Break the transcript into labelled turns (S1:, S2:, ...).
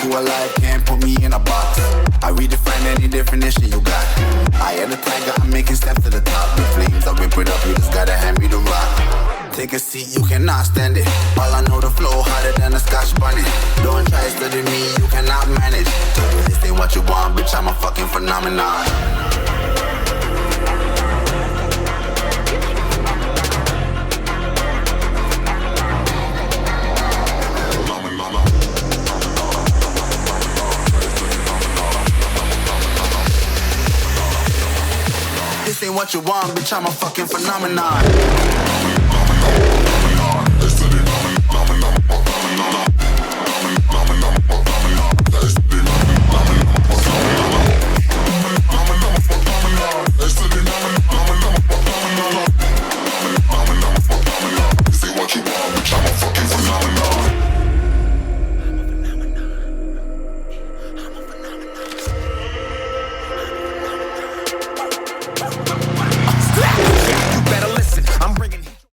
S1: you alive, can't put me in a box. I redefine any definition you got. I am the tiger, I'm making steps to the top. The flames, I whip it up, you just gotta hand me the rock. Take a seat, you cannot stand it. All I know, the flow harder than a Scotch bonnet. Don't try study me, you cannot manage. This ain't what you want, bitch, I'm a fucking phenomenon. This ain't what you want, bitch, I'm a fucking phenomenon.